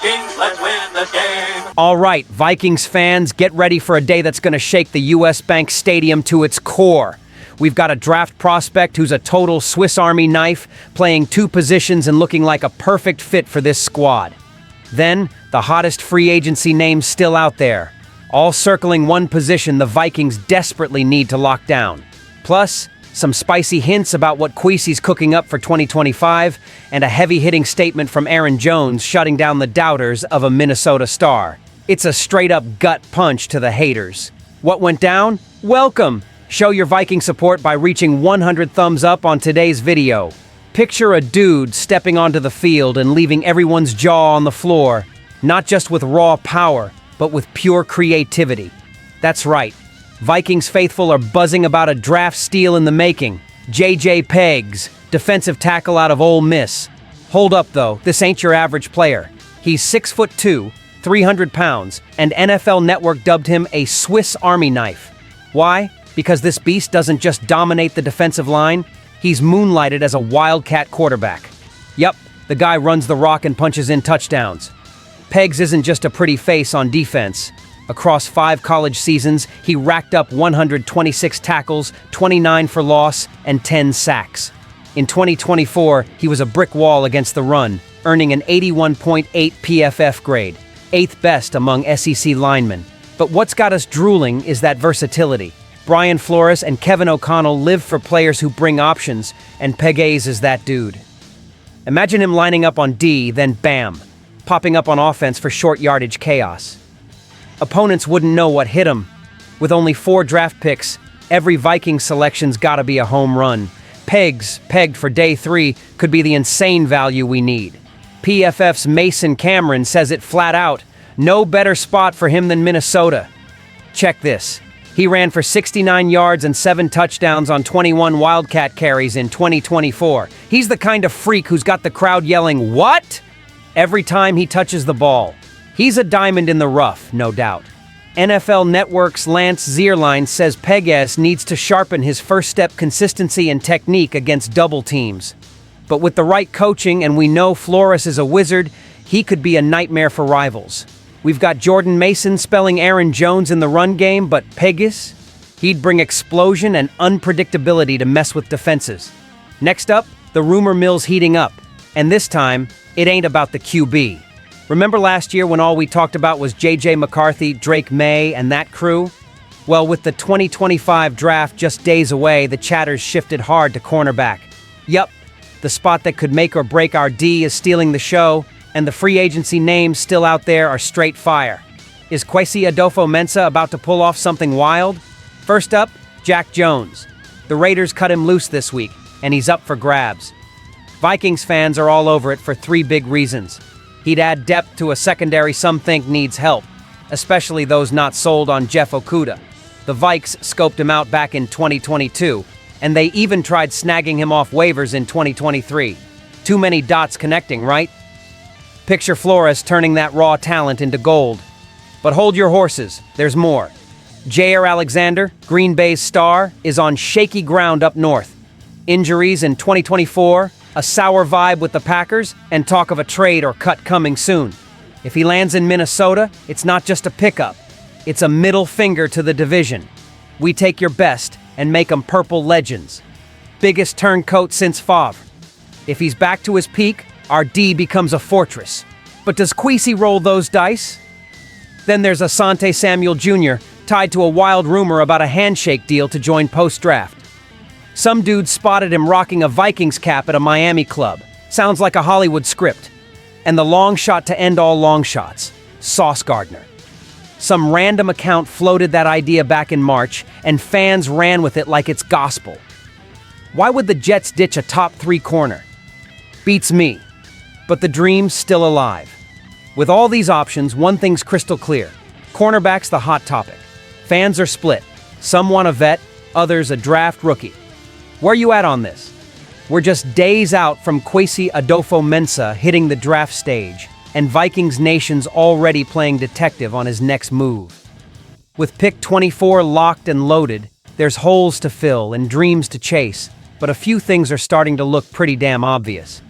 Vikings, let's win the game. All right, Vikings fans, get ready for a day that's going to shake the US Bank Stadium to its core. We've got a draft prospect who's a total Swiss Army knife, playing two positions and looking like a perfect fit for this squad. Then, the hottest free agency names still out there, all circling one position the Vikings desperately need to lock down. Plus, some spicy hints about what Kwesi's cooking up for 2025, and a heavy-hitting statement from Aaron Jones shutting down the doubters of a Minnesota star. It's a straight-up gut punch to the haters. What went down? Welcome! Show your Viking support by reaching 100 thumbs up on today's video. Picture a dude stepping onto the field and leaving everyone's jaw on the floor, not just with raw power, but with pure creativity. That's right. Vikings faithful are buzzing about a draft steal in the making. J.J. Pegs, defensive tackle out of Ole Miss. Hold up, though, this ain't your average player. He's 6'2", 300 pounds, and NFL Network dubbed him a Swiss Army knife. Why? Because this beast doesn't just dominate the defensive line, he's moonlighted as a wildcat quarterback. Yup, the guy runs the rock and punches in touchdowns. Pegs isn't just a pretty face on defense. Across 5 college seasons, he racked up 126 tackles, 29 for loss, and 10 sacks. In 2024, he was a brick wall against the run, earning an 81.8 PFF grade, 8th best among SEC linemen. But what's got us drooling is that versatility. Brian Flores and Kevin O'Connell live for players who bring options, and Pegues is that dude. Imagine him lining up on D, then bam, popping up on offense for short yardage chaos. Opponents wouldn't know what hit him. With only 4 draft picks, every Viking selection's gotta be a home run. Pegs, pegged for day 3, could be the insane value we need. PFF's Mason Cameron says it flat out, no better spot for him than Minnesota. Check this. He ran for 69 yards and 7 touchdowns on 21 Wildcat carries in 2024. He's the kind of freak who's got the crowd yelling, "What?" every time he touches the ball. He's a diamond in the rough, no doubt. NFL Network's Lance Zierlein says Pegues needs to sharpen his first-step consistency and technique against double teams. But with the right coaching, and we know Flores is a wizard, he could be a nightmare for rivals. We've got Jordan Mason spelling Aaron Jones in the run game, but Pegues? He'd bring explosion and unpredictability to mess with defenses. Next up, the rumor mill's heating up. And this time, it ain't about the QB. Remember last year when all we talked about was J.J. McCarthy, Drake May, and that crew? Well, with the 2025 draft just days away, the chatter's shifted hard to cornerback. Yup, the spot that could make or break our D is stealing the show, and the free agency names still out there are straight fire. Is Kwesi Adofo-Mensah about to pull off something wild? First up, Jack Jones. The Raiders cut him loose this week, and he's up for grabs. Vikings fans are all over it for 3 big reasons. He'd add depth to a secondary some think needs help, especially those not sold on Jeff Okudah. The Vikes scoped him out back in 2022, and they even tried snagging him off waivers in 2023. Too many dots connecting, right? Picture Flores turning that raw talent into gold. But hold your horses, there's more. Jair Alexander, Green Bay's star, is on shaky ground up north. Injuries in 2024, a sour vibe with the Packers, and talk of a trade or cut coming soon. If he lands in Minnesota, it's not just a pickup. It's a middle finger to the division. We take your best and make them purple legends. Biggest turncoat since Favre. If he's back to his peak, our D becomes a fortress. But does Kwesi roll those dice? Then there's Asante Samuel Jr., tied to a wild rumor about a handshake deal to join post-draft. Some dude spotted him rocking a Vikings cap at a Miami club. Sounds like a Hollywood script. And the long shot to end all long shots, Sauce Gardner. Some random account floated that idea back in March, and fans ran with it like it's gospel. Why would the Jets ditch a top 3 corner? Beats me. But the dream's still alive. With all these options, one thing's crystal clear. Cornerback's the hot topic. Fans are split. Some want a vet, others a draft rookie. Where you at on this? We're just days out from Kwesi Adofo-Mensah hitting the draft stage, and Vikings Nation's already playing detective on his next move. With pick 24 locked and loaded, there's holes to fill and dreams to chase, but a few things are starting to look pretty damn obvious.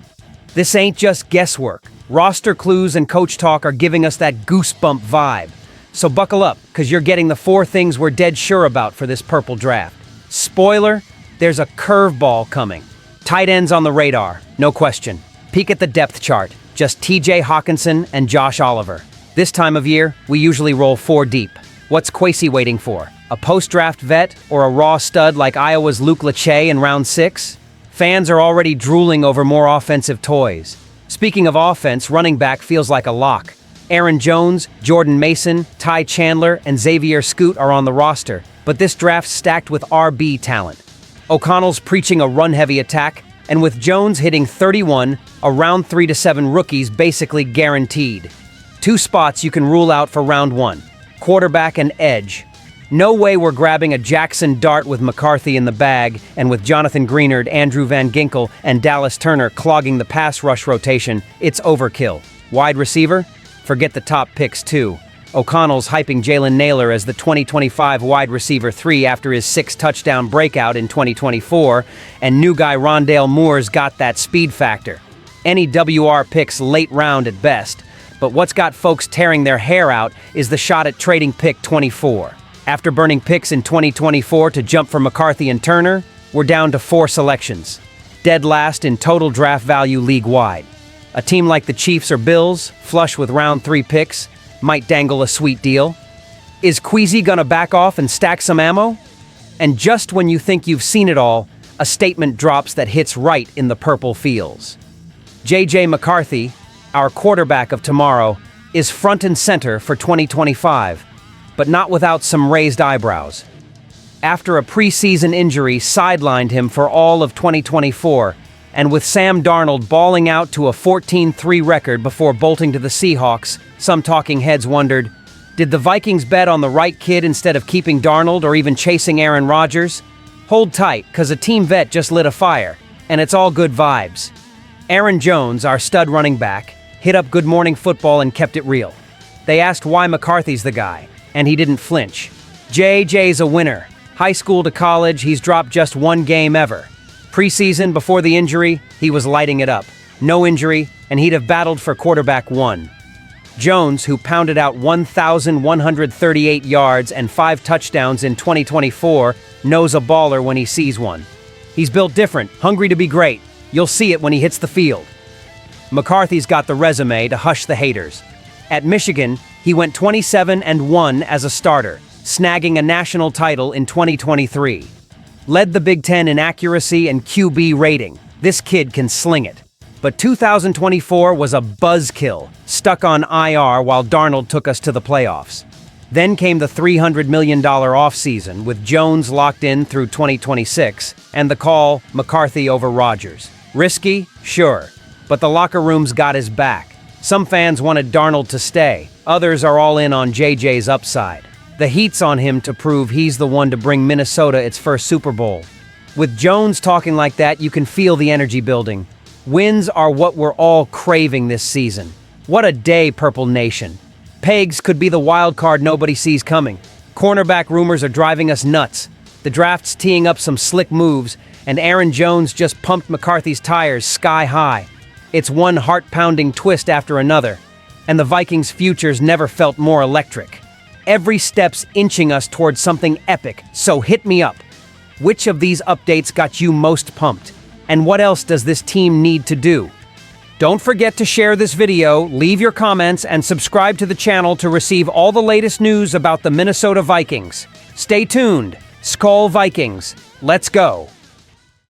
This ain't just guesswork. Roster clues and coach talk are giving us that goosebump vibe. So buckle up, because you're getting the 4 things we're dead sure about for this purple draft. Spoiler, there's a curveball coming. Tight ends on the radar, no question. Peek at the depth chart, just TJ Hawkinson and Josh Oliver. This time of year, we usually roll 4 deep. What's Kwesi waiting for? A post-draft vet or a raw stud like Iowa's Luke Lachey in round 6? Fans are already drooling over more offensive toys. Speaking of offense, running back feels like a lock. Aaron Jones, Jordan Mason, Ty Chandler, and Xavier Scoot are on the roster, but this draft's stacked with RB talent. O'Connell's preaching a run-heavy attack, and with Jones hitting 31, a round 3 to 7 rookie's basically guaranteed. 2 spots you can rule out for round 1, quarterback and edge. No way we're grabbing a Jackson Dart with McCarthy in the bag, and with Jonathan Greenard, Andrew Van Ginkel, and Dallas Turner clogging the pass rush rotation, it's overkill. Wide receiver? Forget the top picks too. O'Connell's hyping Jalen Naylor as the 2025 wide receiver 3 after his 6-touchdown breakout in 2024, and new guy Rondale Moore's got that speed factor. Any WR picks late round at best, but what's got folks tearing their hair out is the shot at trading pick 24. After burning picks in 2024 to jump for McCarthy and Turner, we're down to 4 selections. Dead last in total draft value league-wide. A team like the Chiefs or Bills, flush with round 3 picks, might dangle a sweet deal. Is Kwesi gonna back off and stack some ammo? And just when you think you've seen it all, a statement drops that hits right in the purple feels. J.J. McCarthy, our quarterback of tomorrow, is front and center for 2025. But not without some raised eyebrows. After a preseason injury sidelined him for all of 2024, and with Sam Darnold balling out to a 14-3 record before bolting to the Seahawks, some talking heads wondered, did the Vikings bet on the right kid instead of keeping Darnold or even chasing Aaron Rodgers? Hold tight, cause a team vet just lit a fire, and it's all good vibes. Aaron Jones, our stud running back, hit up Good Morning Football and kept it real. They asked why McCarthy's the guy, and he didn't flinch. JJ's a winner. High school to college, he's dropped just 1 game ever. Preseason, before the injury, he was lighting it up. No injury, and he'd have battled for quarterback 1. Jones, who pounded out 1,138 yards and 5 touchdowns in 2024, knows a baller when he sees one. He's built different, hungry to be great. You'll see it when he hits the field. McCarthy's got the resume to hush the haters. At Michigan, he went 27-1 as a starter, snagging a national title in 2023. Led the Big Ten in accuracy and QB rating. This kid can sling it. But 2024 was a buzzkill, stuck on IR while Darnold took us to the playoffs. Then came the $300 million offseason, with Jones locked in through 2026, and the call, McCarthy over Rodgers. Risky? Sure. But the locker room's got his back. Some fans wanted Darnold to stay. Others are all in on JJ's upside. The heat's on him to prove he's the one to bring Minnesota its first Super Bowl. With Jones talking like that, you can feel the energy building. Wins are what we're all craving this season. What a day, Purple Nation. Pegs could be the wild card nobody sees coming. Cornerback rumors are driving us nuts. The draft's teeing up some slick moves, and Aaron Jones just pumped McCarthy's tires sky high. It's one heart-pounding twist after another, and the Vikings' futures never felt more electric. Every step's inching us towards something epic, so hit me up. Which of these updates got you most pumped? And what else does this team need to do? Don't forget to share this video, leave your comments, and subscribe to the channel to receive all the latest news about the Minnesota Vikings. Stay tuned. SKOL Vikings. Let's go.